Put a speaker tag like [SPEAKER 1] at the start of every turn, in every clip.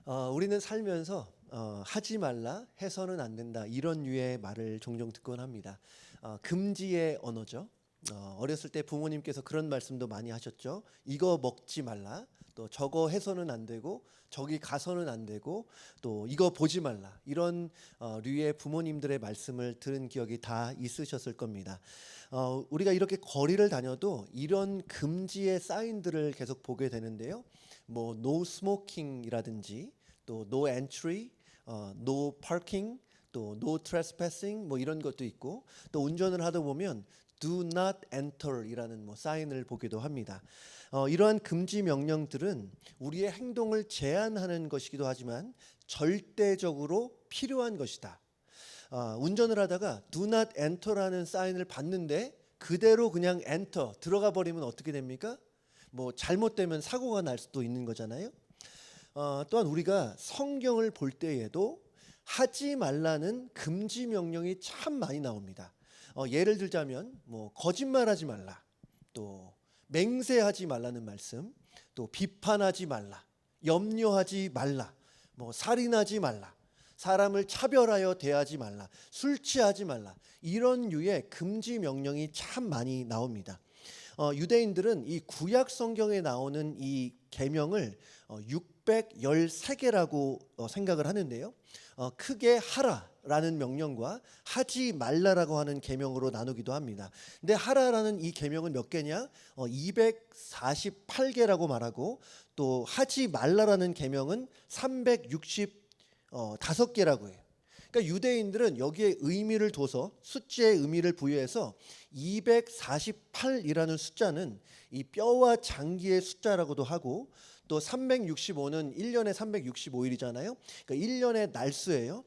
[SPEAKER 1] 우리는 살면서 하지 말라, 해서는 안 된다 이런 류의 말을 종종 듣곤 합니다. 금지의 언어죠. 어렸을 때 부모님께서 그런 말씀도 많이 하셨죠. 이거 먹지 말라, 또 저거 해서는 안 되고 저기 가서는 안 되고 또 이거 보지 말라, 이런 류의 부모님들의 말씀을 들은 기억이 다 있으셨을 겁니다. 우리가 이렇게 거리를 다녀도 이런 금지의 사인들을 계속 보게 되는데요. 뭐 no smoking이라든지 또 no entry, no parking, 또 no trespassing 뭐 이런 것도 있고, 또 운전을 하다 보면 do not enter이라는 사인을 보기도 합니다. 이러한 금지 명령들은 우리의 행동을 제한하는 것이기도 하지만 절대적으로 필요한 것이다. 운전을 하다가 do not enter라는 사인을 봤는데 그대로 그냥 enter 들어가 버리면 어떻게 됩니까? 잘못되면 사고가 날 수도 있는 거잖아요. 또한 우리가 성경을 볼 때에도 하지 말라는 금지 명령이 참 많이 나옵니다. 예를 들자면 거짓말하지 말라, 또 맹세하지 말라는 말씀, 또 비판하지 말라, 염려하지 말라, 살인하지 말라, 사람을 차별하여 대하지 말라, 술 취하지 말라, 이런 류의 금지 명령이 참 많이 나옵니다. 유대인들은 이 구약 성경에 나오는 이 계명을 613개라고 생각을 하는데요. 크게 하라라는 명령과 하지 말라라고 하는 계명으로 나누기도 합니다. 근데 하라라는 이 계명은 몇 개냐? 248개라고 말하고, 또 하지 말라라는 계명은 365개라고 해요. 그러니까 유대인들은 여기에 의미를 둬서, 숫자의 의미를 부여해서 248이라는 숫자는 이 뼈와 장기의 숫자라고도 하고, 또 365는 1년에 365일이잖아요. 그러니까 1년의 날수예요.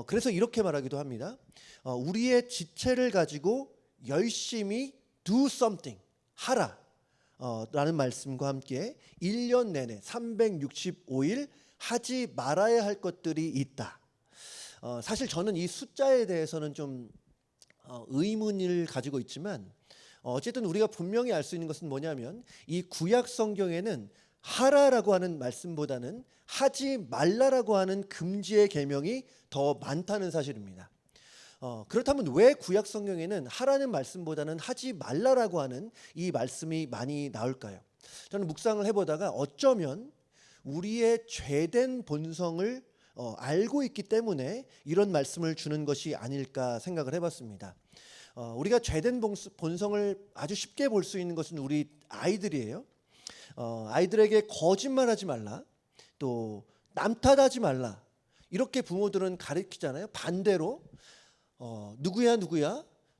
[SPEAKER 1] 그래서 이렇게 말하기도 합니다. 우리의 지체를 가지고 열심히 do something, 하라 라는 말씀과 함께 1년 내내 365일 하지 말아야 할 것들이 있다. 사실 저는 이 숫자에 대해서는 좀 의문을 가지고 있지만, 어쨌든 우리가 분명히 알 수 있는 것은 뭐냐면, 이 구약 성경에는 하라라고 하는 말씀보다는 하지 말라라고 하는 금지의 계명이 더 많다는 사실입니다. 그렇다면 왜 구약 성경에는 하라는 말씀보다는 하지 말라라고 하는 이 말씀이 많이 나올까요? 저는 묵상을 해보다가 어쩌면 우리의 죄된 본성을 알고 있기 때문에 이런 말씀을 주는 것이 아닐까 생각을 해봤습니다. 우리가 죄된 본성을 아주 쉽게 볼 수 있는 것은 우리 아이들이에요. 아이들에게 거짓말하지 말라, 또 남 탓하지 말라, 이렇게 부모들은 가르치잖아요. 반대로 누구야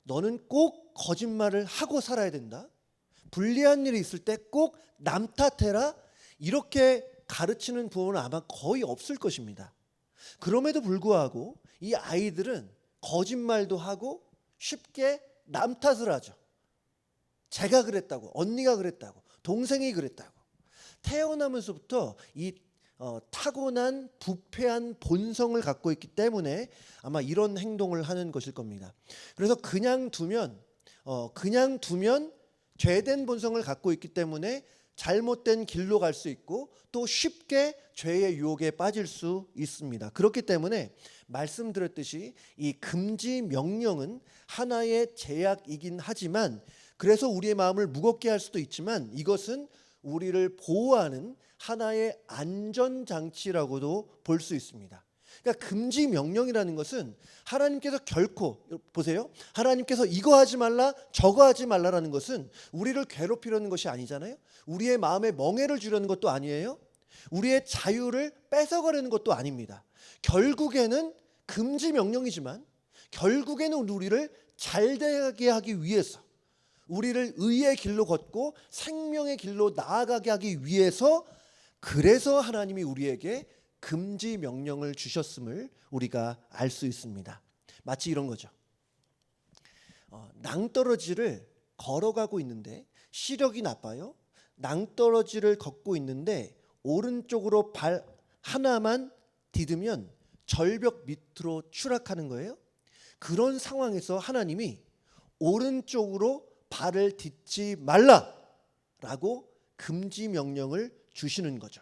[SPEAKER 1] 너는 꼭 거짓말을 하고 살아야 된다, 불리한 일이 있을 때 꼭 남 탓해라, 이렇게 가르치는 부모는 아마 거의 없을 것입니다. 그럼에도 불구하고 이 아이들은 거짓말도 하고 쉽게 남 탓을 하죠. 제가 그랬다고, 언니가 그랬다고, 동생이 그랬다고. 태어나면서부터 이 타고난 부패한 본성을 갖고 있기 때문에 아마 이런 행동을 하는 것일 겁니다. 그래서 그냥 두면 죄된 본성을 갖고 있기 때문에 잘못된 길로 갈 수 있고, 또 쉽게 죄의 유혹에 빠질 수 있습니다. 그렇기 때문에 말씀드렸듯이 이 금지 명령은 하나의 제약이긴 하지만, 그래서 우리의 마음을 무겁게 할 수도 있지만, 이것은 우리를 보호하는 하나의 안전장치라고도 볼 수 있습니다. 그러니까 금지 명령이라는 것은 하나님께서 결코, 보세요, 하나님께서 이거 하지 말라 저거 하지 말라라는 것은 우리를 괴롭히려는 것이 아니잖아요. 우리의 마음에 멍해를 주려는 것도 아니에요. 우리의 자유를 뺏어가려는 것도 아닙니다. 결국에는 금지 명령이지만, 결국에는 우리를 잘되게 하기 위해서, 우리를 의의 길로 걷고 생명의 길로 나아가게 하기 위해서, 그래서 하나님이 우리에게 금지 명령을 주셨음을 우리가 알 수 있습니다. 마치 이런 거죠. 낭떠러지를 걸어가고 있는데 시력이 나빠요. 낭떠러지를 걷고 있는데 오른쪽으로 발 하나만 디디면 절벽 밑으로 추락하는 거예요. 그런 상황에서 하나님이 오른쪽으로 발을 딛지 말라라고 금지 명령을 주시는 거죠.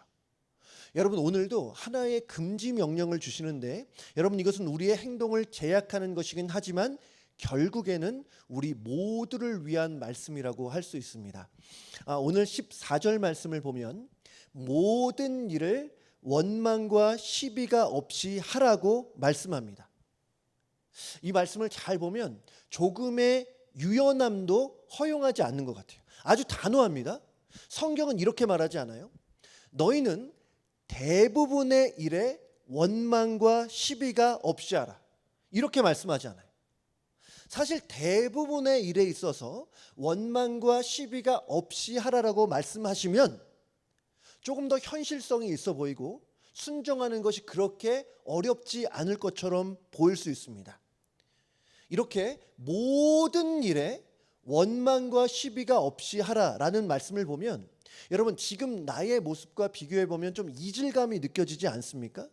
[SPEAKER 1] 여러분 오늘도 하나의 금지 명령을 주시는데 여러분 이것은 우리의 행동을 제약하는 것이긴 하지만 결국에는 우리 모두를 위한 말씀이라고 할 수 있습니다. 오늘 14절 말씀을 보면 모든 일을 원망과 시비가 없이 하라고 말씀합니다. 이 말씀을 잘 보면 조금의 유연함도 허용하지 않는 것 같아요. 아주 단호합니다. 성경은 이렇게 말하지 않아요. 너희는 대부분의 일에 원망과 시비가 없이 하라. 이렇게 말씀하지 않아요. 사실 대부분의 일에 있어서 원망과 시비가 없이 하라라고 말씀하시면 조금 더 현실성이 있어 보이고 순종하는 것이 그렇게 어렵지 않을 것처럼 보일 수 있습니다. 이렇게 모든 일에 원망과 시비가 없이 하라라는 말씀을 보면 여러분 지금 나의 모습과 비교해 보면 좀 이질감이 느껴지지 않습니까?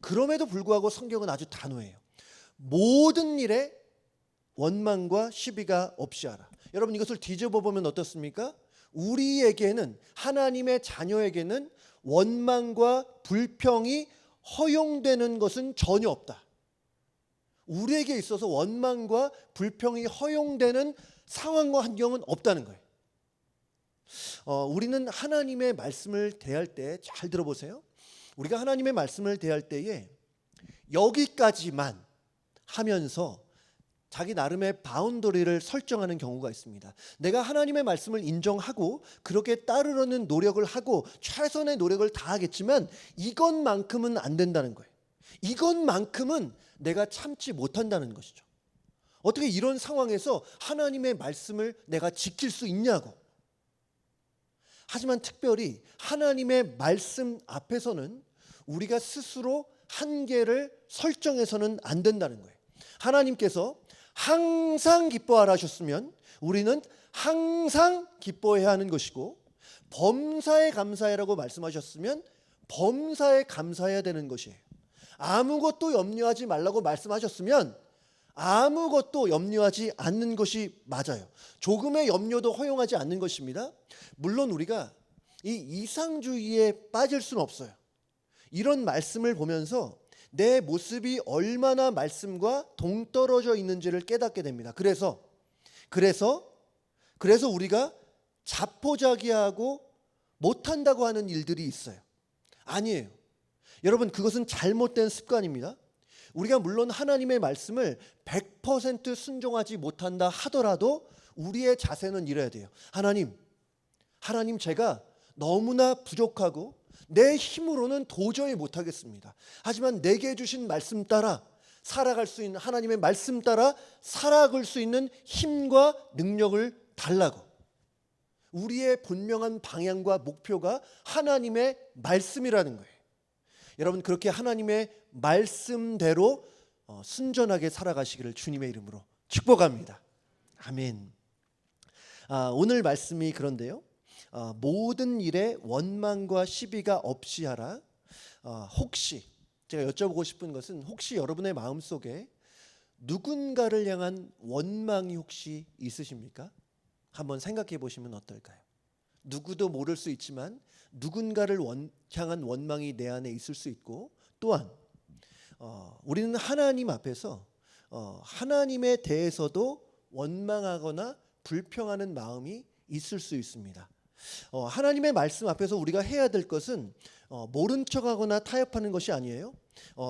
[SPEAKER 1] 그럼에도 불구하고 성경은 아주 단호해요. 모든 일에 원망과 시비가 없이 하라. 여러분 이것을 뒤집어 보면 어떻습니까? 우리에게는 하나님의 자녀에게는 원망과 불평이 허용되는 것은 전혀 없다. 우리에게 있어서 원망과 불평이 허용되는 상황과 환경은 없다는 거예요. 우리는 하나님의 말씀을 대할 때 잘 들어보세요. 우리가 하나님의 말씀을 대할 때에 여기까지만 하면서 자기 나름의 바운더리를 설정하는 경우가 있습니다. 내가 하나님의 말씀을 인정하고 그렇게 따르려는 노력을 하고 최선의 노력을 다하겠지만 이것만큼은 안 된다는 거예요. 이것만큼은 내가 참지 못한다는 것이죠. 어떻게 이런 상황에서 하나님의 말씀을 내가 지킬 수 있냐고. 하지만 특별히 하나님의 말씀 앞에서는 우리가 스스로 한계를 설정해서는 안 된다는 거예요. 하나님께서 항상 기뻐하라 하셨으면 우리는 항상 기뻐해야 하는 것이고, 범사에 감사해라고 말씀하셨으면 범사에 감사해야 되는 것이에요. 아무것도 염려하지 말라고 말씀하셨으면 아무것도 염려하지 않는 것이 맞아요. 조금의 염려도 허용하지 않는 것입니다. 물론 우리가 이 이상주의에 빠질 수는 없어요. 이런 말씀을 보면서 내 모습이 얼마나 말씀과 동떨어져 있는지를 깨닫게 됩니다. 그래서 우리가 자포자기하고 못한다고 하는 일들이 있어요. 아니에요. 여러분 그것은 잘못된 습관입니다. 우리가 물론 하나님의 말씀을 100% 순종하지 못한다 하더라도 우리의 자세는 이래야 돼요. 하나님 제가 너무나 부족하고 내 힘으로는 도저히 못하겠습니다. 하지만 내게 주신 말씀 따라 살아갈 수 있는, 하나님의 말씀 따라 살아갈 수 있는 힘과 능력을 달라고. 우리의 분명한 방향과 목표가 하나님의 말씀이라는 거예요. 여러분 그렇게 하나님의 말씀대로 순전하게 살아가시기를 주님의 이름으로 축복합니다. 아멘. 오늘 말씀이 그런데요. 모든 일에 원망과 시비가 없이 하라. 혹시 제가 여쭤보고 싶은 것은 혹시 여러분의 마음속에 누군가를 향한 원망이 혹시 있으십니까? 한번 생각해 보시면 어떨까요? 누구도 모를 수 있지만 누군가를 향한 원망이 내 안에 있을 수 있고, 또한 우리는 하나님 앞에서 하나님에 대해서도 원망하거나 불평하는 마음이 있을 수 있습니다. 하나님의 말씀 앞에서 우리가 해야 될 것은 모른 척하거나 타협하는 것이 아니에요.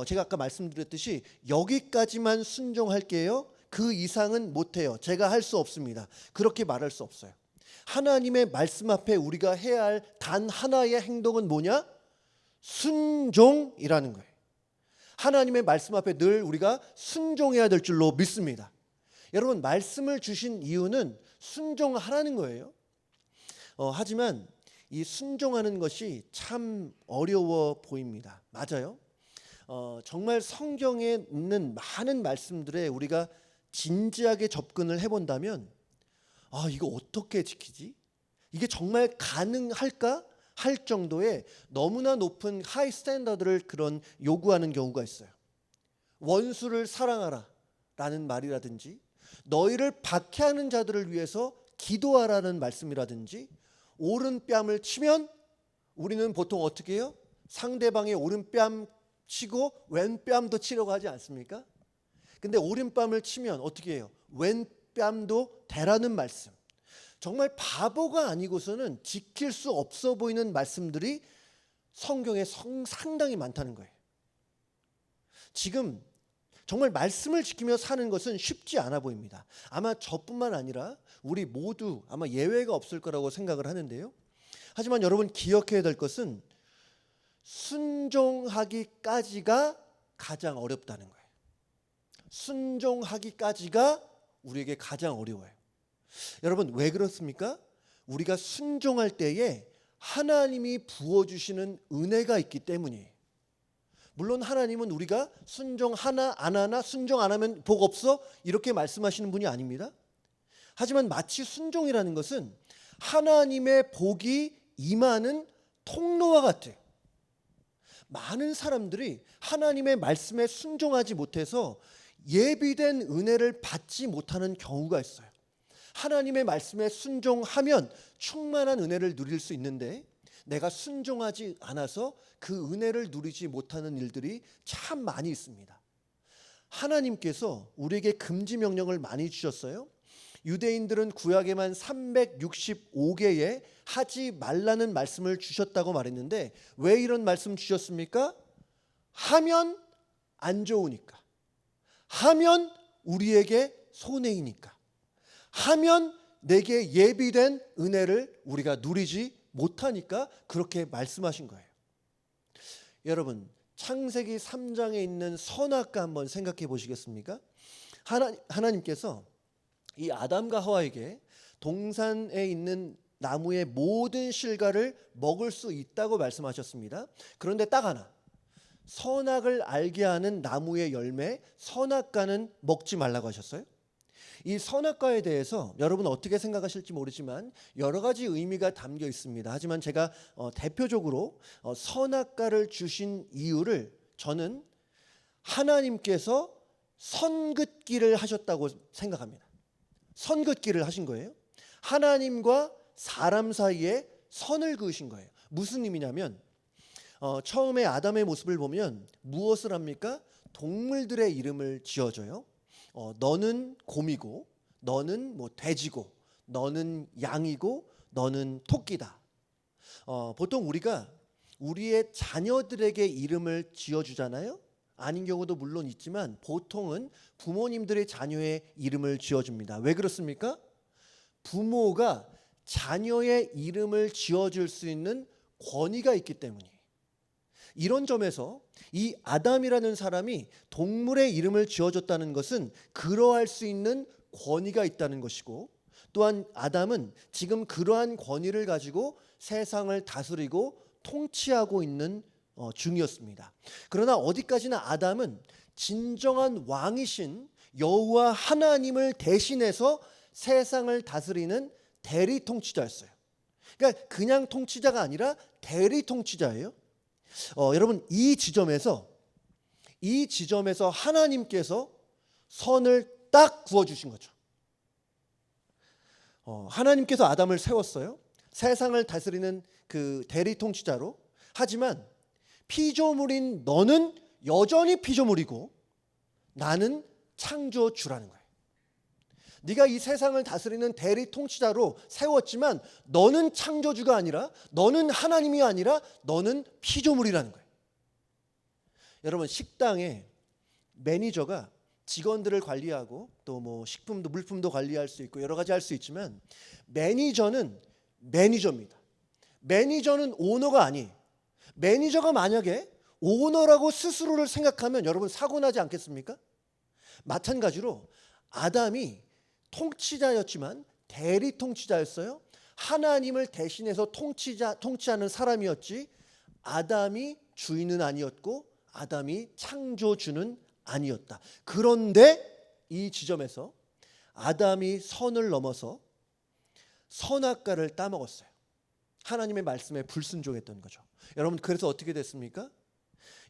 [SPEAKER 1] 제가 아까 말씀드렸듯이 여기까지만 순종할게요. 그 이상은 못해요. 제가 할 수 없습니다. 그렇게 말할 수 없어요. 하나님의 말씀 앞에 우리가 해야 할 단 하나의 행동은 뭐냐? 순종이라는 거예요. 하나님의 말씀 앞에 늘 우리가 순종해야 될 줄로 믿습니다. 여러분 말씀을 주신 이유는 순종하라는 거예요. 하지만 이 순종하는 것이 참 어려워 보입니다. 맞아요. 정말 성경에 있는 많은 말씀들에 우리가 진지하게 접근을 해본다면 이거 어떻게 지키지? 이게 정말 가능할까? 할 정도의 너무나 높은 하이 스탠더드를 그런 요구하는 경우가 있어요. 원수를 사랑하라 라는 말이라든지, 너희를 박해하는 자들을 위해서 기도하라는 말씀이라든지, 오른 뺨을 치면 우리는 보통 어떻게 해요? 상대방의 오른뺨 치고 왼뺨도 치려고 하지 않습니까? 근데 오른뺨을 치면 어떻게 해요? 왼뺨도 대라는 말씀. 정말 바보가 아니고서는 지킬 수 없어 보이는 말씀들이 성경에 상당히 많다는 거예요. 지금 정말 말씀을 지키며 사는 것은 쉽지 않아 보입니다. 아마 저뿐만 아니라 우리 모두 아마 예외가 없을 거라고 생각을 하는데요. 하지만 여러분 기억해야 될 것은 순종하기까지가 가장 어렵다는 거예요. 순종하기까지가 우리에게 가장 어려워요. 여러분 왜 그렇습니까? 우리가 순종할 때에 하나님이 부어주시는 은혜가 있기 때문이에요. 물론 하나님은 우리가 순종하나 안 하나, 순종 안 하면 복 없어 이렇게 말씀하시는 분이 아닙니다. 하지만 마치 순종이라는 것은 하나님의 복이 임하는 통로와 같아요. 많은 사람들이 하나님의 말씀에 순종하지 못해서 예비된 은혜를 받지 못하는 경우가 있어요. 하나님의 말씀에 순종하면 충만한 은혜를 누릴 수 있는데 내가 순종하지 않아서 그 은혜를 누리지 못하는 일들이 참 많이 있습니다. 하나님께서 우리에게 금지 명령을 많이 주셨어요. 유대인들은 구약에만 365개의 하지 말라는 말씀을 주셨다고 말했는데 왜 이런 말씀 주셨습니까? 하면 안 좋으니까, 하면 우리에게 손해이니까, 하면 내게 예비된 은혜를 우리가 누리지 못하니까 그렇게 말씀하신 거예요. 여러분 창세기 3장에 있는 선악과 한번 생각해 보시겠습니까? 하나님께서 이 아담과 하와에게 동산에 있는 나무의 모든 실과를 먹을 수 있다고 말씀하셨습니다. 그런데 딱 하나, 선악을 알게 하는 나무의 열매 선악과는 먹지 말라고 하셨어요. 이 선악과에 대해서 여러분 어떻게 생각하실지 모르지만 여러 가지 의미가 담겨 있습니다. 하지만 제가 대표적으로 선악과를 주신 이유를 저는 하나님께서 선긋기를 하셨다고 생각합니다. 선긋기를 하신 거예요. 하나님과 사람 사이에 선을 그으신 거예요. 무슨 의미냐면 처음에 아담의 모습을 보면 무엇을 합니까? 동물들의 이름을 지어줘요. 너는 곰이고, 너는 돼지고, 너는 양이고, 너는 토끼다. 보통 우리가 우리의 자녀들에게 이름을 지어주잖아요. 아닌 경우도 물론 있지만 보통은 부모님들의 자녀의 이름을 지어줍니다. 왜 그렇습니까? 부모가 자녀의 이름을 지어줄 수 있는 권위가 있기 때문이에요. 이런 점에서 이 아담이라는 사람이 동물의 이름을 지어줬다는 것은 그러할 수 있는 권위가 있다는 것이고, 또한 아담은 지금 그러한 권위를 가지고 세상을 다스리고 통치하고 있는 중이었습니다. 그러나 어디까지나 아담은 진정한 왕이신 여호와 하나님을 대신해서 세상을 다스리는 대리 통치자였어요. 그러니까 그냥 통치자가 아니라 대리 통치자예요. 여러분 이 지점에서 하나님께서 선을 딱 구워주신 거죠. 하나님께서 아담을 세웠어요. 세상을 다스리는 그 대리 통치자로. 하지만 피조물인 너는 여전히 피조물이고 나는 창조주라는 거예요. 네가 이 세상을 다스리는 대리 통치자로 세웠지만 너는 창조주가 아니라, 너는 하나님이 아니라 너는 피조물이라는 거예요. 여러분 식당에 매니저가 직원들을 관리하고 또 식품도 물품도 관리할 수 있고 여러 가지 할 수 있지만 매니저는 매니저입니다. 매니저는 오너가 아니에요. 매니저가 만약에 오너라고 스스로를 생각하면 여러분 사고 나지 않겠습니까? 마찬가지로 아담이 통치자였지만 대리 통치자였어요. 하나님을 대신해서 통치하는 사람이었지 아담이 주인은 아니었고 아담이 창조주는 아니었다. 그런데 이 지점에서 아담이 선을 넘어서 선악과를 따먹었어요. 하나님의 말씀에 불순종했던 거죠. 여러분 그래서 어떻게 됐습니까?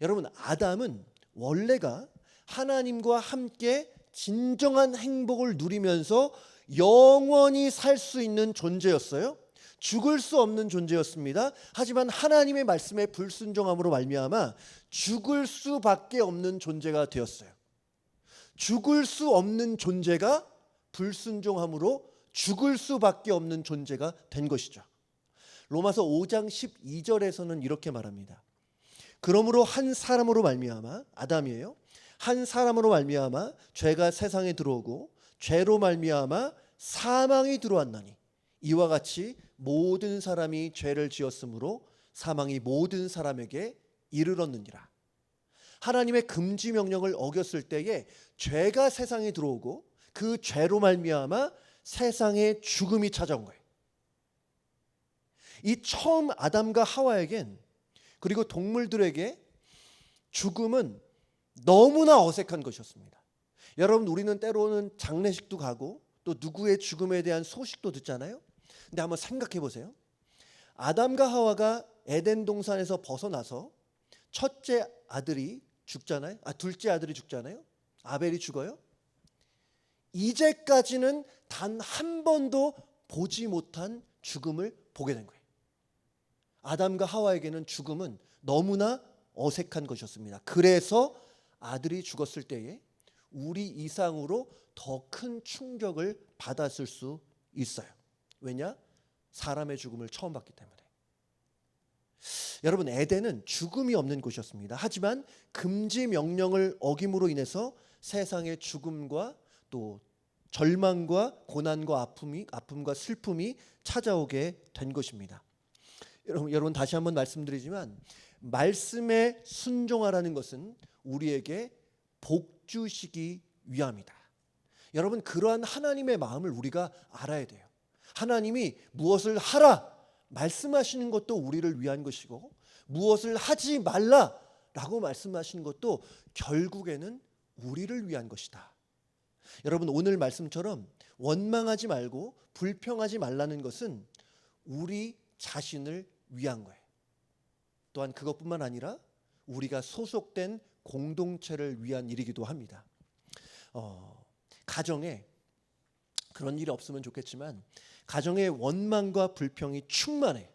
[SPEAKER 1] 여러분 아담은 원래가 하나님과 함께 진정한 행복을 누리면서 영원히 살 수 있는 존재였어요. 죽을 수 없는 존재였습니다. 하지만 하나님의 말씀에 불순종함으로 말미암아 죽을 수밖에 없는 존재가 되었어요. 죽을 수 없는 존재가 불순종함으로 죽을 수밖에 없는 존재가 된 것이죠. 로마서 5장 12절에서는 이렇게 말합니다. 그러므로 한 사람으로 말미암아, 아담이에요. 한 사람으로 말미암아 죄가 세상에 들어오고 죄로 말미암아 사망이 들어왔나니 이와 같이 모든 사람이 죄를 지었으므로 사망이 모든 사람에게 이르렀느니라. 하나님의 금지 명령을 어겼을 때에 죄가 세상에 들어오고 그 죄로 말미암아 세상에 죽음이 찾아온 거예요. 이 처음 아담과 하와에겐 그리고 동물들에게 죽음은 너무나 어색한 것이었습니다. 여러분, 우리는 때로는 장례식도 가고 또 누구의 죽음에 대한 소식도 듣잖아요. 근데 한번 생각해 보세요. 아담과 하와가 에덴 동산에서 벗어나서 첫째 아들이 죽잖아요. 둘째 아들이 죽잖아요. 아벨이 죽어요. 이제까지는 단 한 번도 보지 못한 죽음을 보게 된 거예요. 아담과 하와에게는 죽음은 너무나 어색한 것이었습니다. 그래서 아들이 죽었을 때에 우리 이상으로 더 큰 충격을 받았을 수 있어요. 왜냐? 사람의 죽음을 처음 봤기 때문에. 여러분, 에덴은 죽음이 없는 곳이었습니다. 하지만 금지 명령을 어김으로 인해서 세상의 죽음과 또 절망과 고난과 아픔과 슬픔이 찾아오게 된 것입니다. 여러분, 다시 한번 말씀드리지만 말씀에 순종하라는 것은 우리에게 복 주시기 위함이다. 여러분, 그러한 하나님의 마음을 우리가 알아야 돼요. 하나님이 무엇을 하라 말씀하시는 것도 우리를 위한 것이고 무엇을 하지 말라라고 말씀하시는 것도 결국에는 우리를 위한 것이다. 여러분, 오늘 말씀처럼 원망하지 말고 불평하지 말라는 것은 우리 자신을 위한 거예요. 또한 그것뿐만 아니라 우리가 소속된 공동체를 위한 일이기도 합니다. 가정에 그런 일이 없으면 좋겠지만 가정에 원망과 불평이 충만해.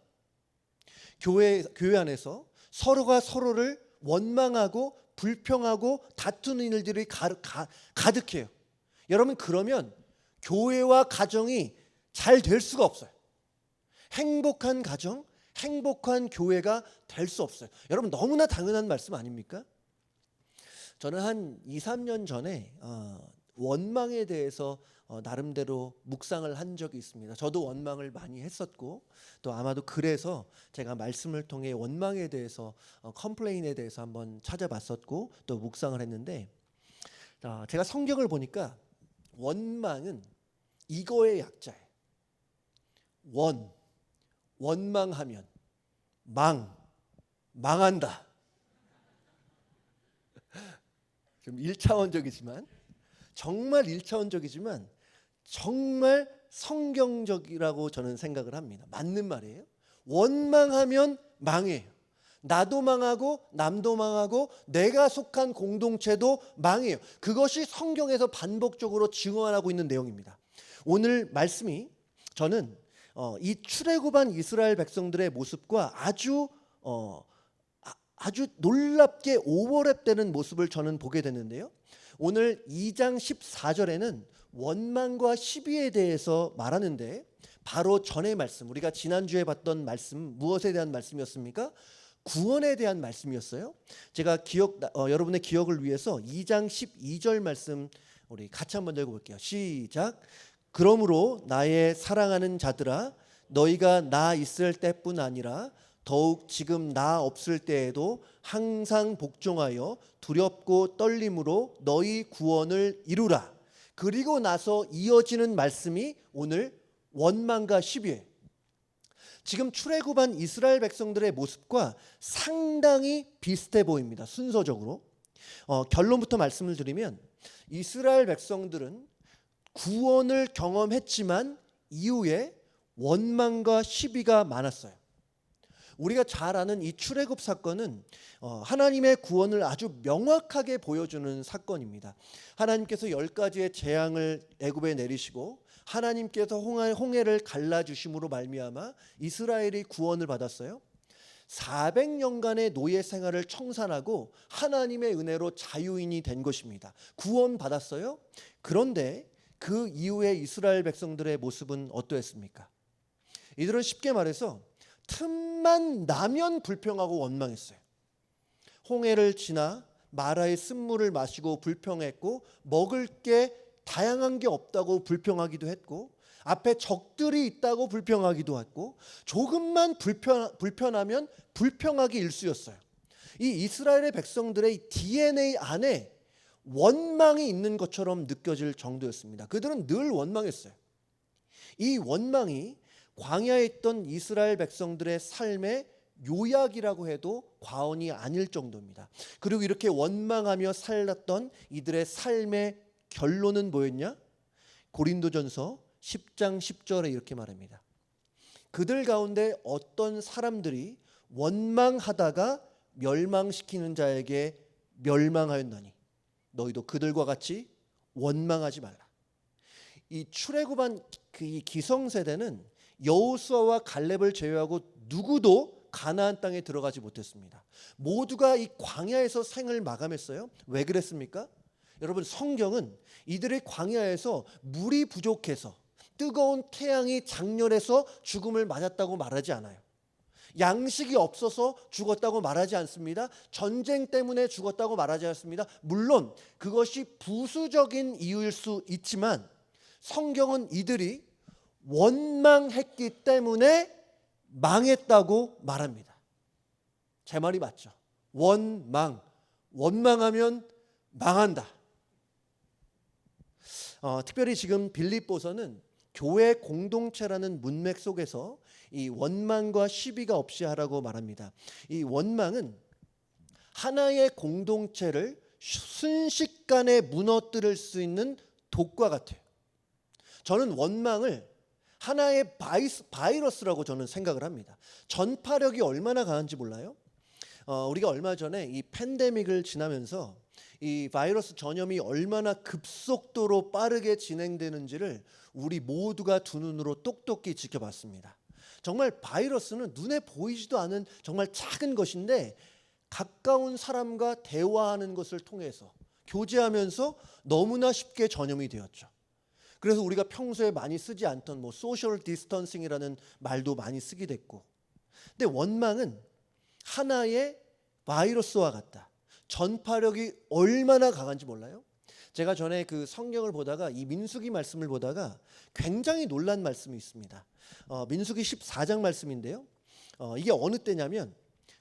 [SPEAKER 1] 교회 안에서 서로가 서로를 원망하고 불평하고 다투는 일들이 가득해요. 여러분, 그러면 교회와 가정이 잘 될 수가 없어요. 행복한 가정, 행복한 교회가 될 수 없어요. 여러분, 너무나 당연한 말씀 아닙니까? 저는 한 2, 3년 전에 원망에 대해서 나름대로 묵상을 한 적이 있습니다. 저도 원망을 많이 했었고 또 아마도 그래서 제가 말씀을 통해 원망에 대해서 컴플레인에 대해서 한번 찾아봤었고 또 묵상을 했는데 제가 성경을 보니까 원망은 이거의 약자예요. 원망하면 망한다. 좀 1차원적이지만 정말 1차원적이지만 정말 성경적이라고 저는 생각을 합니다. 맞는 말이에요. 원망하면 망해요. 나도 망하고 남도 망하고 내가 속한 공동체도 망해요. 그것이 성경에서 반복적으로 증언하고 있는 내용입니다. 오늘 말씀이 저는 이 출애굽한 이스라엘 백성들의 모습과 아주 놀랍게 오버랩되는 모습을 저는 보게 됐는데요. 오늘 2장 14절에는 원망과 시비에 대해서 말하는데 바로 전의 말씀, 우리가 지난주에 봤던 말씀, 무엇에 대한 말씀이었습니까? 구원에 대한 말씀이었어요. 제가 여러분의 기억을 위해서 2장 12절 말씀 우리 같이 한번 읽어볼게요. 시작. 그러므로 나의 사랑하는 자들아, 너희가 나 있을 때뿐 아니라 더욱 지금 나 없을 때에도 항상 복종하여 두렵고 떨림으로 너희 구원을 이루라. 그리고 나서 이어지는 말씀이 오늘 원망과 시비예요. 지금 출애굽한 이스라엘 백성들의 모습과 상당히 비슷해 보입니다. 순서적으로. 결론부터 말씀을 드리면 이스라엘 백성들은 구원을 경험했지만 이후에 원망과 시비가 많았어요. 우리가 잘 아는 이 출애굽 사건은 하나님의 구원을 아주 명확하게 보여주는 사건입니다. 하나님께서 10가지의 재앙을 애굽에 내리시고 하나님께서 홍해를 갈라주심으로 말미암아 이스라엘이 구원을 받았어요. 400년간의 노예 생활을 청산하고 하나님의 은혜로 자유인이 된 것입니다. 구원받았어요. 그런데 그 이후에 이스라엘 백성들의 모습은 어떠했습니까? 이들은 쉽게 말해서 틈만 나면 불평하고 원망했어요. 홍해를 지나 마라의 쓴물을 마시고 불평했고, 먹을 게 다양한 게 없다고 불평하기도 했고, 앞에 적들이 있다고 불평하기도 했고, 조금만 불편하면 불평하기 일쑤였어요. 이 이스라엘의 백성들의 DNA 안에 원망이 있는 것처럼 느껴질 정도였습니다. 그들은 늘 원망했어요. 이 원망이 광야에 있던 이스라엘 백성들의 삶의 요약이라고 해도 과언이 아닐 정도입니다. 그리고 이렇게 원망하며 살았던 이들의 삶의 결론은 뭐였냐? 고린도전서 10장 10절에 이렇게 말합니다. 그들 가운데 어떤 사람들이 원망하다가 멸망시키는 자에게 멸망하였나니 너희도 그들과 같이 원망하지 말라. 이 출애굽한 이 기성세대는 여호수아와 갈렙을 제외하고 누구도 가나안 땅에 들어가지 못했습니다. 모두가 이 광야에서 생을 마감했어요. 왜 그랬습니까? 여러분, 성경은 이들의 광야에서 물이 부족해서 뜨거운 태양이 장렬해서 죽음을 맞았다고 말하지 않아요. 양식이 없어서 죽었다고 말하지 않습니다. 전쟁 때문에 죽었다고 말하지 않습니다. 물론 그것이 부수적인 이유일 수 있지만 성경은 이들이 원망했기 때문에 망했다고 말합니다. 제 말이 맞죠? 원망하면 망한다. 특별히 지금 빌립보서는 교회 공동체라는 문맥 속에서 이 원망과 시비가 없이 하라고 말합니다. 이 원망은 하나의 공동체를 순식간에 무너뜨릴 수 있는 독과 같아요. 저는 원망을 하나의 바이러스라고 저는 생각을 합니다. 전파력이 얼마나 강한지 몰라요? 우리가 얼마 전에 이 팬데믹을 지나면서 이 바이러스 전염이 얼마나 급속도로 빠르게 진행되는지를 우리 모두가 두 눈으로 똑똑히 지켜봤습니다. 정말 바이러스는 눈에 보이지도 않은 정말 작은 것인데 가까운 사람과 대화하는 것을 통해서 교제하면서 너무나 쉽게 전염이 되었죠. 그래서 우리가 평소에 많이 쓰지 않던 소셜 디스턴싱이라는 말도 많이 쓰게 됐고, 근데 원망은 하나의 바이러스와 같다. 전파력이 얼마나 강한지 몰라요? 제가 전에 그 성경을 보다가 이 민수기 말씀을 보다가 굉장히 놀란 말씀이 있습니다. 민수기 14장 말씀인데요. 이게 어느 때냐면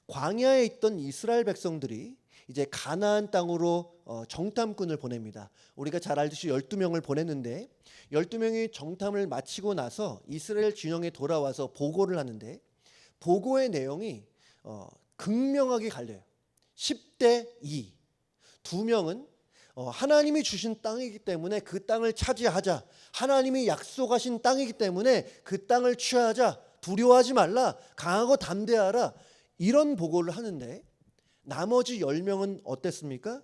[SPEAKER 1] 광야에 있던 이스라엘 백성들이 이제 가나안 땅으로 정탐꾼을 보냅니다. 우리가 잘 알듯이 12명을 보냈는데 12명이 정탐을 마치고 나서 이스라엘 진영에 돌아와서 보고를 하는데 보고의 내용이 극명하게 갈려요. 10대 2. 두 명은 하나님이 주신 땅이기 때문에 그 땅을 차지하자. 하나님이 약속하신 땅이기 때문에 그 땅을 취하자. 두려워하지 말라. 강하고 담대하라. 이런 보고를 하는데 나머지 10명은 어땠습니까?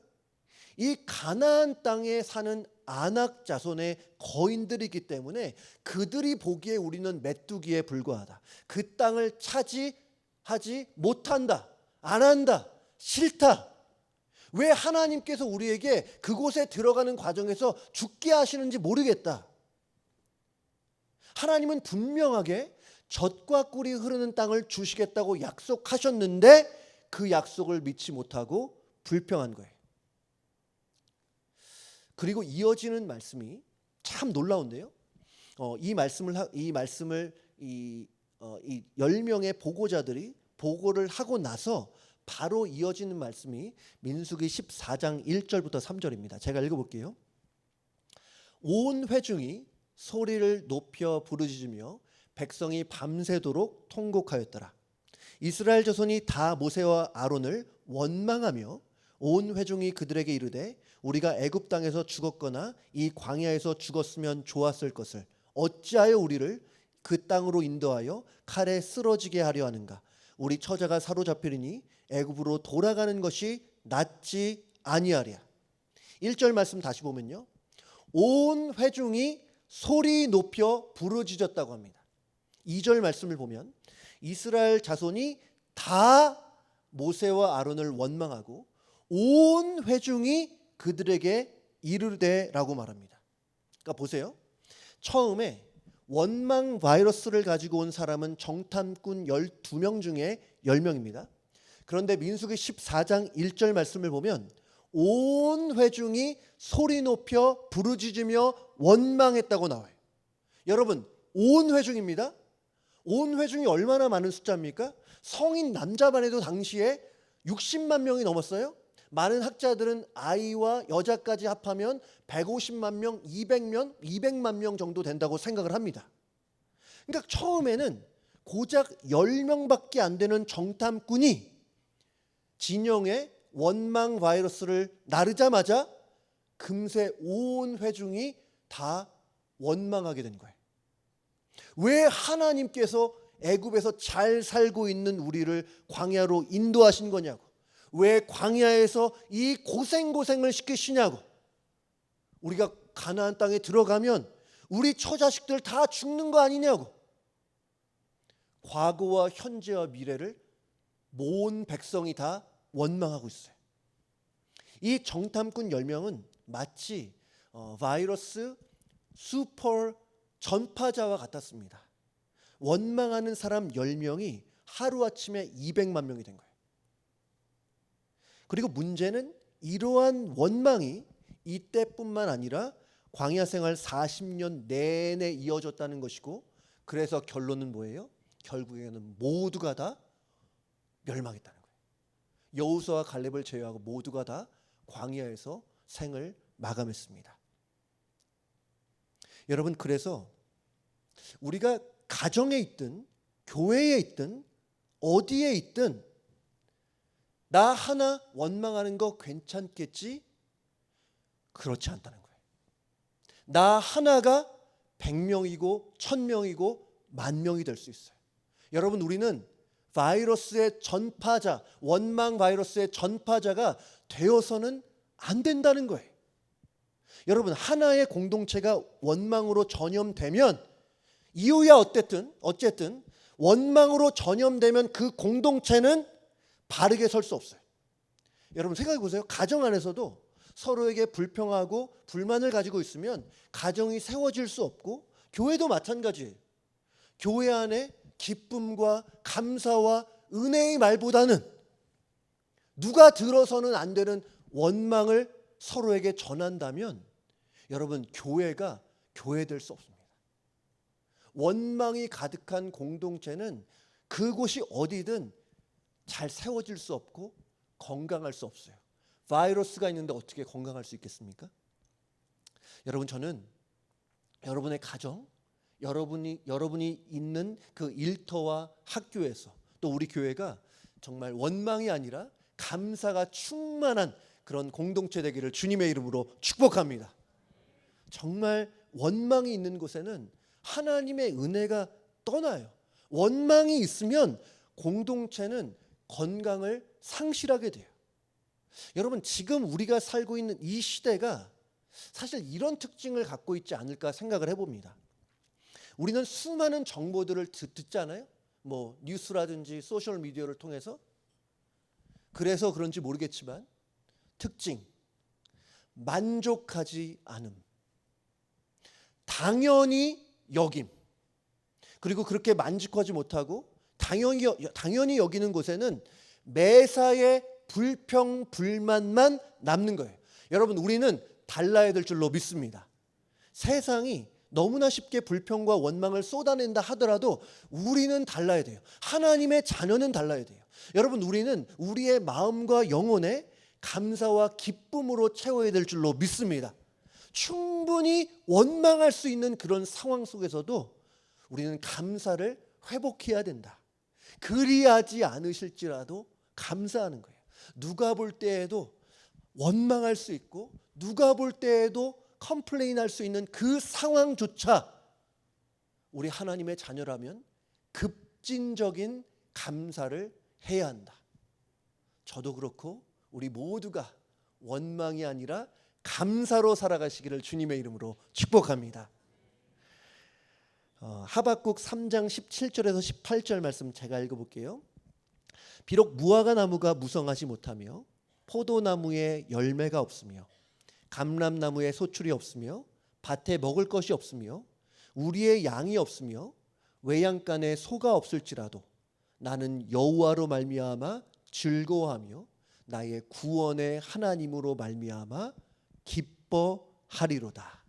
[SPEAKER 1] 이 가나안 땅에 사는 아낙 자손의 거인들이기 때문에 그들이 보기에 우리는 메뚜기에 불과하다. 그 땅을 차지하지 못한다. 안 한다. 싫다. 왜 하나님께서 우리에게 그곳에 들어가는 과정에서 죽게 하시는지 모르겠다. 하나님은 분명하게 젖과 꿀이 흐르는 땅을 주시겠다고 약속하셨는데 그 약속을 믿지 못하고 불평한 거예요. 그리고 이어지는 말씀이 참 놀라운데요. 이 10명의 보고자들이 보고를 하고 나서 바로 이어지는 말씀이 민수기 14장 1절부터 3절입니다. 제가 읽어볼게요. 온 회중이 소리를 높여 부르짖으며 백성이 밤새도록 통곡하였더라. 이스라엘 자손이 다 모세와 아론을 원망하며 온 회중이 그들에게 이르되 우리가 애굽 땅에서 죽었거나 이 광야에서 죽었으면 좋았을 것을 어찌하여 우리를 그 땅으로 인도하여 칼에 쓰러지게 하려 하는가? 우리 처자가 사로잡히리니 애굽으로 돌아가는 것이 낫지 아니하랴. 1절 말씀 다시 보면요. 온 회중이 소리 높여 부르짖었다고 합니다. 2절 말씀을 보면 이스라엘 자손이 다 모세와 아론을 원망하고 온 회중이 그들에게 이르되라고 말합니다. 그러니까 보세요. 처음에 원망 바이러스를 가지고 온 사람은 정탐꾼 12명 중에 10명입니다. 그런데 민수기 14장 1절 말씀을 보면 온 회중이 소리 높여 부르짖으며 원망했다고 나와요. 여러분, 온 회중입니다. 온 회중이 얼마나 많은 숫자입니까? 성인 남자만 해도 당시에 60만 명이 넘었어요. 많은 학자들은 아이와 여자까지 합하면 150만 명, 200만 명 정도 된다고 생각을 합니다. 그러니까 처음에는 고작 10명밖에 안 되는 정탐꾼이 진영에 원망 바이러스를 나르자마자 금세 온 회중이 다 원망하게 된 거예요. 왜 하나님께서 애굽에서 잘 살고 있는 우리를 광야로 인도하신 거냐고, 왜 광야에서 이 고생을 시키시냐고, 우리가 가나안 땅에 들어가면 우리 처자식들 다 죽는 거 아니냐고, 과거와 현재와 미래를 모은 백성이 다 원망하고 있어요. 이 정탐꾼 10명은 마치 바이러스 슈퍼 전파자와 같았습니다. 원망하는 사람 10명이 하루아침에 200만 명이 된 거예요. 그리고 문제는 이러한 원망이 이때뿐만 아니라 광야 생활 40년 내내 이어졌다는 것이고, 그래서 결론은 뭐예요? 결국에는 모두가 다 멸망했다는 거예요. 여호수아와 갈렙을 제외하고 모두가 다 광야에서 생을 마감했습니다. 여러분, 그래서 우리가 가정에 있든 교회에 있든 어디에 있든 나 하나 원망하는 거 괜찮겠지? 그렇지 않다는 거예요. 나 하나가 100명이고 1000명이고 10,000명이 될 수 있어요. 여러분, 우리는 바이러스의 전파자, 원망 바이러스의 전파자가 되어서는 안 된다는 거예요. 여러분, 하나의 공동체가 원망으로 전염되면 이유야 어쨌든 원망으로 전염되면 그 공동체는 바르게 설 수 없어요. 여러분, 생각해 보세요. 가정 안에서도 서로에게 불평하고 불만을 가지고 있으면 가정이 세워질 수 없고, 교회도 마찬가지예요. 교회 안에 기쁨과 감사와 은혜의 말보다는 누가 들어서는 안 되는 원망을 서로에게 전한다면 여러분, 교회가 교회될 수 없습니다. 원망이 가득한 공동체는 그곳이 어디든 잘 세워질 수 없고 건강할 수 없어요. 바이러스가 있는데 어떻게 건강할 수 있겠습니까? 여러분, 저는 여러분의 가정, 여러분이 있는 그 일터와 학교에서 또 우리 교회가 정말 원망이 아니라 감사가 충만한 그런 공동체 되기를 주님의 이름으로 축복합니다. 정말 원망이 있는 곳에는 하나님의 은혜가 떠나요. 원망이 있으면 공동체는 건강을 상실하게 돼요. 여러분, 지금 우리가 살고 있는 이 시대가 사실 이런 특징을 갖고 있지 않을까 생각을 해봅니다. 우리는 수많은 정보들을 듣잖아요. 뭐 뉴스라든지 소셜 미디어를 통해서. 그래서 그런지 모르겠지만 특징, 만족하지 않음, 당연히 여김, 그리고 그렇게 만족하지 못하고 당연히 여기는 곳에는 매사에 불평, 불만만 남는 거예요. 여러분, 우리는 달라야 될 줄로 믿습니다. 세상이 너무나 쉽게 불평과 원망을 쏟아낸다 하더라도 우리는 달라야 돼요. 하나님의 자녀는 달라야 돼요. 여러분, 우리는 우리의 마음과 영혼에 감사와 기쁨으로 채워야 될 줄로 믿습니다. 충분히 원망할 수 있는 그런 상황 속에서도 우리는 감사를 회복해야 된다. 그리하지 않으실지라도 감사하는 거예요. 누가 볼 때에도 원망할 수 있고 누가 볼 때에도 컴플레인할 수 있는 그 상황조차 우리 하나님의 자녀라면 급진적인 감사를 해야 한다. 저도 그렇고 우리 모두가 원망이 아니라 감사로 살아가시기를 주님의 이름으로 축복합니다. 하박국 3장 17절에서 18절 말씀 제가 읽어볼게요. 비록 무화과 나무가 무성하지 못하며 포도나무에 열매가 없으며 감람나무에 소출이 없으며 밭에 먹을 것이 없으며 우리의 양이 없으며 외양간에 소가 없을지라도 나는 여호와로 말미암아 즐거워하며 나의 구원의 하나님으로 말미암아 기뻐하리로다.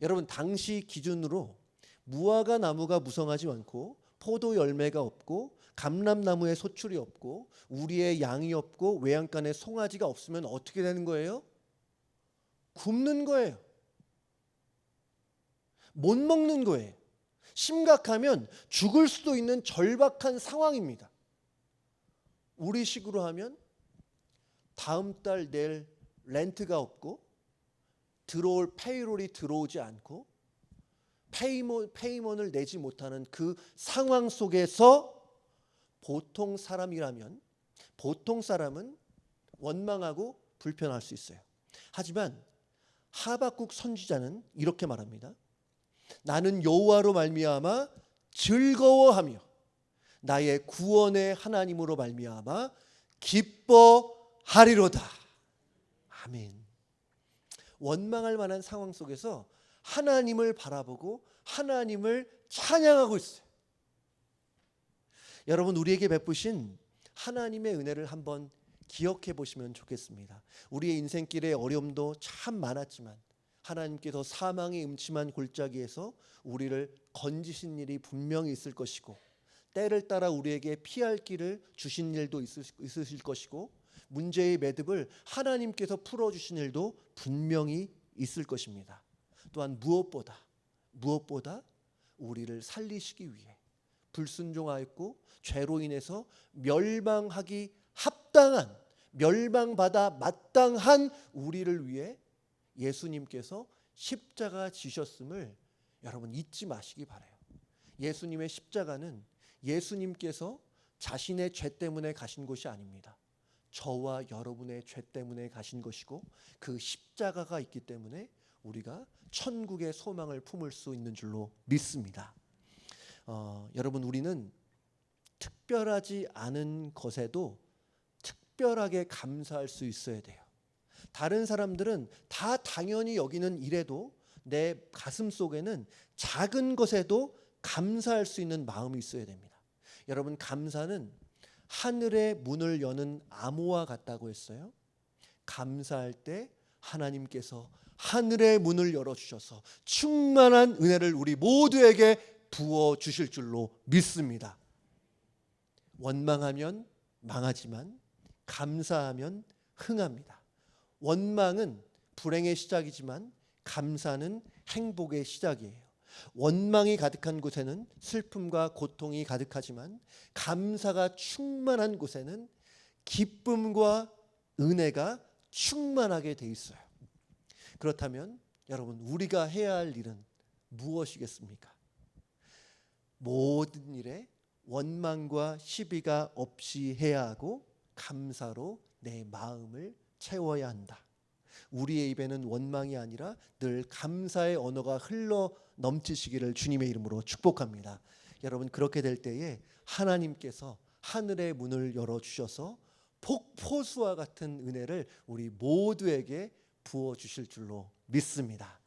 [SPEAKER 1] 여러분, 당시 기준으로 무화과 나무가 무성하지 않고 포도 열매가 없고 감람나무에 소출이 없고 우리의 양이 없고 외양간에 송아지가 없으면 어떻게 되는 거예요? 굶는 거예요. 못 먹는 거예요. 심각하면 죽을 수도 있는 절박한 상황입니다. 우리식으로 하면 다음 달 낼 렌트가 없고 들어올 페이롤이 들어오지 않고 페이먼을 내지 못하는 그 상황 속에서 보통 사람이라면, 보통 사람은 원망하고 불편할 수 있어요. 하지만 하박국 선지자는 이렇게 말합니다. 나는 여호와로 말미암아 즐거워하며 나의 구원의 하나님으로 말미암아 기뻐하리로다. 아멘. 원망할 만한 상황 속에서 하나님을 바라보고 하나님을 찬양하고 있어요. 여러분, 우리에게 베푸신 하나님의 은혜를 한번 기억해 보시면 좋겠습니다. 우리의 인생길에 어려움도 참 많았지만 하나님께서 사망의 음침한 골짜기에서 우리를 건지신 일이 분명히 있을 것이고 때를 따라 우리에게 피할 길을 주신 일도 있으실 것이고 문제의 매듭을 하나님께서 풀어주신 일도 분명히 있을 것입니다. 또한 무엇보다 우리를 살리시기 위해 불순종하였고 죄로 인해서 멸망하기 합당한, 멸망받아 마땅한 우리를 위해 예수님께서 십자가 지셨음을 여러분 잊지 마시기 바라요. 예수님의 십자가는 예수님께서 자신의 죄 때문에 가신 것이 아닙니다. 저와 여러분의 죄 때문에 가신 것이고 그 십자가가 있기 때문에 우리가 천국의 소망을 품을 수 있는 줄로 믿습니다. 여러분, 우리는 특별하지 않은 것에도 특별하게 감사할 수 있어야 돼요. 다른 사람들은 다 당연히 여기는 일에도 내 가슴 속에는 작은 것에도 감사할 수 있는 마음이 있어야 됩니다. 여러분, 감사는 하늘의 문을 여는 암호와 같다고 했어요. 감사할 때 하나님께서 하늘의 문을 열어주셔서 충만한 은혜를 우리 모두에게 부어주실 줄로 믿습니다. 원망하면 망하지만 감사하면 흥합니다. 원망은 불행의 시작이지만 감사는 행복의 시작이에요. 원망이 가득한 곳에는 슬픔과 고통이 가득하지만 감사가 충만한 곳에는 기쁨과 은혜가 충만하게 돼 있어요. 그렇다면 여러분, 우리가 해야 할 일은 무엇이겠습니까? 모든 일에 원망과 시비가 없이 해야 하고 감사로 내 마음을 채워야 한다. 우리의 입에는 원망이 아니라 늘 감사의 언어가 흘러 넘치시기를 주님의 이름으로 축복합니다. 여러분, 그렇게 될 때에 하나님께서 하늘의 문을 열어주셔서 폭포수와 같은 은혜를 우리 모두에게 부어주실 줄로 믿습니다.